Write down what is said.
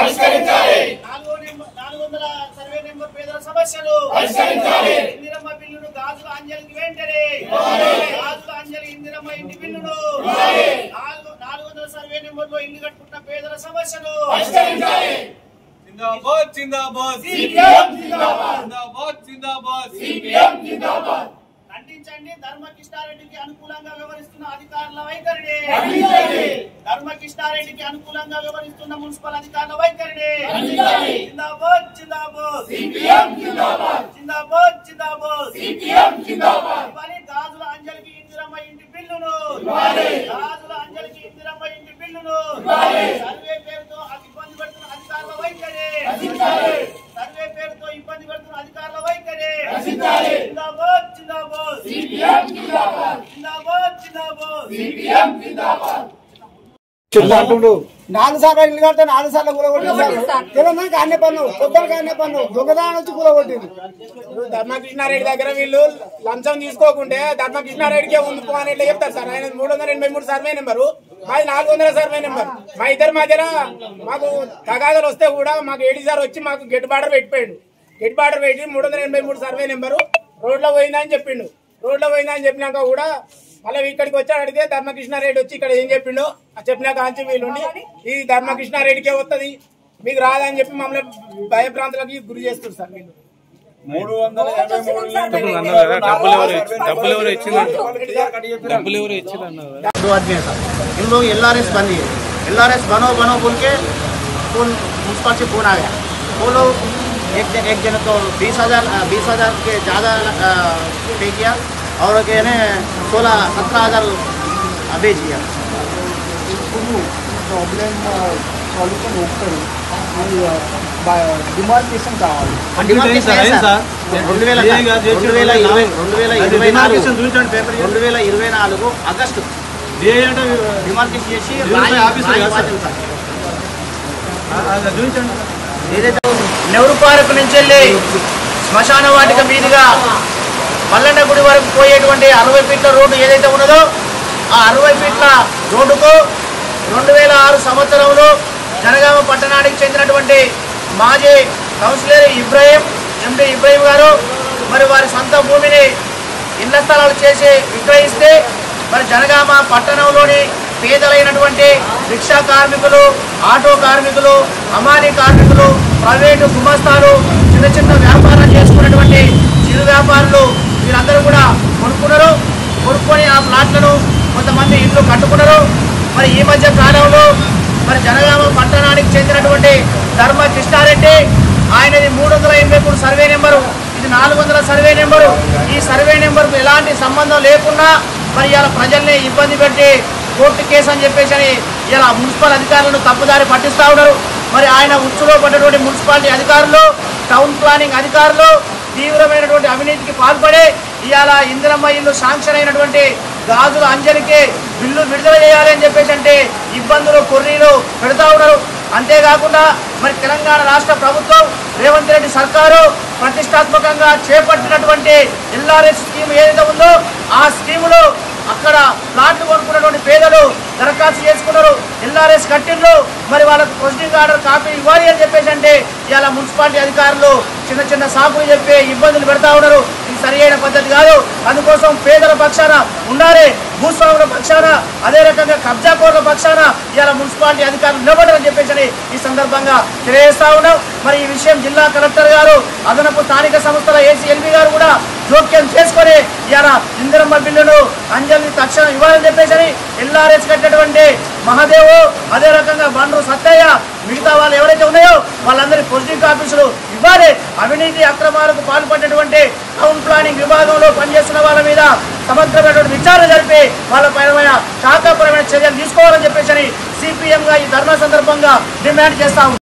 400 survey number పేదల సమస్యలు ఇందిరమ్మ బిల్లును గాజుల అంజలికి వెంటనే గాజుల అంజలి ఇందిరమ్మ ఇంటి బిల్లును 400 సర్వే నెంబర్ లో ఇల్లు కట్టుకున్న పేదల సమస్యలు జిందాబాద్ జిందాబాద్ సిపిఎం జిందాబాద్ జిందాబాద్ జిందాబాద్ సిపిఎం జిందాబాద్ ఖండించండి ధర్మకృష్ణారెడ్డికి అనుకూలంగా వ్యవహరిస్తున్న అధికారుల వైఖరిని ధర్మకృష్ణారెడ్డికి అనుకూలంగా వ్యవహరిస్తున్న మున్సిపల్ అధికారుల వైఖరిని జిందాబాద్ జిందాబాద్ సిపిఎం జిందాబాద్ జిందాబాద్ జిందాబాద్ సిపిఎం జిందాబాద్ ఇవ్వాలి గాజుల అంజలికి ఇందిరమ్మ ఇంటి బిల్లును గాజుల అంజలికి ఇందిరమ్మ ఇంటి బిల్లును సర్వే పేరుతో ఇబ్బంది పెడుతున్న అధికారుల వైఖరి సర్వే పేరుతో ఇబ్బంది పెడుతున్న అధికారుల వైఖరి జిందాబాద్ జిందాబాద్ సిపిఎం జిందాబాద్ జిందాబాద్ జిందాబాద్ సిపిఎం జిందాబాద్ 4 సార్లు ఇల్లు కడితే 4 సార్లు కూలగొట్టింది తెలంగాణ కాన్నే పన్ను కొత్తలు కాన్నే పన్ను దొంగదానం వచ్చి కూలగొట్టింది. ధర్మకృష్ణారెడ్డి దగ్గర వీళ్ళు లంచం తీసుకోకుంటే ధర్మకృష్ణారెడ్డికే ఉందుకో అని ఎట్లా చెప్తారు సార్? ఆయన 383 సర్వే నెంబరు, మాది 400 సర్వే నెంబర్. మా ఇద్దరి మధ్యన మాకు తగాదాలు వస్తే కూడా మాకు ఏడీ సార్ వచ్చి మాకు గెట్ బార్డర్ పెట్టిపోయాడు. గెట్ బార్డర్ పెట్టి 383 సర్వే నెంబరు రోడ్లో పోయిందని చెప్పిండు. రోడ్లో పోయిందని చెప్పినాక కూడా మళ్ళీ ఇక్కడికి వచ్చి అడిగితే ధర్మకృష్ణారెడ్డి వచ్చి ఇక్కడ ఏం చెప్పిండో చెప్పినాక అంచి వీళ్ళుండి ఈ ధర్మకృష్ణారెడ్డికే వస్తుంది మీకు రాదని చెప్పి మమ్మల్ని భయభ్రాంతులకి గురి చేస్తారు సార్. వీళ్ళు 383 इन लोग LRS बन दिए। LRS बनो बोल के फोन म्यूनसिपल से फोन आ गया। वो लोग एक जन तो 20,000 के ज़्यादा पे किया और 16-17,000 भेज दिया। ప్రాబ్లం సాల్యూషన్ ఒక్కరు డిమార్కేషన్ కావాలి. 2024 ఆగస్టు డిమార్కేషన్ చేసి నెహ్రూ పార్క్ నుంచి వెళ్ళి శ్మశాన వాటిక మీదుగా మల్లన్న గుడి వరకు పోయేటువంటి 60 ఫీట్ల రోడ్డు ఏదైతే ఉన్నదో ఆ 60 ఫీట్ల రోడ్డుకు 2006 సంవత్సరంలో జనగామ పట్టణానికి చెందినటువంటి మాజీ కౌన్సిలర్ ఎండి ఇబ్రాహీం గారు మరి వారి సొంత భూమిని ఇళ్ల స్థలాలు చేసి విక్రయిస్తే మరి జనగామ పట్టణంలోని పేదలైనటువంటి రిక్షా కార్మికులు, ఆటో కార్మికులు, అమానీ కార్మికులు, ప్రైవేటు గుమస్తాలు, చిన్న చిన్న వ్యాపారాలు చేసుకున్నటువంటి చిరు వ్యాపారులు వీరందరూ కూడా కొనుక్కొని ఆ ప్లాట్లను కొంతమంది ఇల్లు కట్టుకున్నారు. మరి ఈ మధ్య కాలంలో మరి జనగామ పట్టణానికి చెందినటువంటి ధర్మకృష్ణారెడ్డి ఆయనది 383 సర్వే నెంబరు, ఇది 400 సర్వే నెంబరు. ఈ సర్వే నెంబర్కు ఎలాంటి సంబంధం లేకుండా మరి ఇలా ప్రజల్ని ఇబ్బంది పెట్టి కోర్టు కేసు అని చెప్పేసి ఇలా మున్సిపల్ అధికారులను తప్పుదారి పట్టిస్తూ ఉన్నారు. మరి ఆయన ఉచ్చులో పడ్డటువంటి మున్సిపాలిటీ అధికారులు, టౌన్ ప్లానింగ్ అధికారులు తీవ్రమైనటువంటి అవినీతికి పాల్పడి ఇవాళ ఇందిరమ్మ ఇల్లు శాంక్షన్ అయినటువంటి గాజుల అంజలికి బిల్లు విడుదల చేయాలి అని చెప్పేసి ఇబ్బందులు కొర్రీలు పెడతా ఉన్నారు. అంతేకాకుండా మరి తెలంగాణ రాష్ట్ర ప్రభుత్వం రేవంత్ రెడ్డి సర్కారు ప్రతిష్టాత్మకంగా చేపట్టినటువంటి LRS స్కీమ్ ఏదైతే ఉందో ఆ స్కీములో అక్కడ ప్లాట్లు కొనుక్కున్నటువంటి పేదలు దరఖాస్తు చేసుకున్నారు, LRS కట్టిండ్రు. మరి వాళ్ళకు ప్రొసీడింగ్ ఆర్డర్ కాపీ ఇవ్వాలి అని చెప్పేసి ఇలా మున్సిపాలిటీ అధికారులు చిన్న చిన్న సాకులు చెప్పి ఇబ్బందులు పెడతా ఉన్నారు. ఇది సరి అయిన పద్ధతి కాదు. అందుకోసం పేదల పక్షాన ఉండాలి, భూస్వాముల పక్షాన, అదే రకంగా కబ్జాకోర్ల పక్షాన ఇలా మున్సిపాలిటీ అధికారులు నిలబడాలని చెప్పేసి ఈ సందర్భంగా తెలియజేస్తా ఉన్నాం. మరి ఈ విషయం జిల్లా కలెక్టర్ గారు, అదనపు స్థానిక సంస్థల ACLB గారు కూడా జోక్యం చేసుకొని ఇలా ఇందిరమ్మ బిల్లును అంజలి తక్షణం ఇవ్వాలని చెప్పేసి LRS కట్టినటువంటి మహాదేవు, అదే రకంగా బండ్రు సత్తయ్య, మిగతా వాళ్ళు ఎవరైతే ఉన్నాయో వాళ్ళందరి ప్రొసీడింగ్ ఆఫీసులు ఇవ్వాలి. అవినీతి అక్రమాలకు పాల్పడినటువంటి టౌన్ ప్లానింగ్ విభాగంలో పనిచేస్తున్న వాళ్ళ మీద సమగ్రమైనటువంటి విచారణ జరిపి వాళ్ళపైన శాఖాపరమైన చర్యలు తీసుకోవాలని చెప్పేసి CPM గా ఈ ధర్నా సందర్భంగా డిమాండ్ చేస్తాం.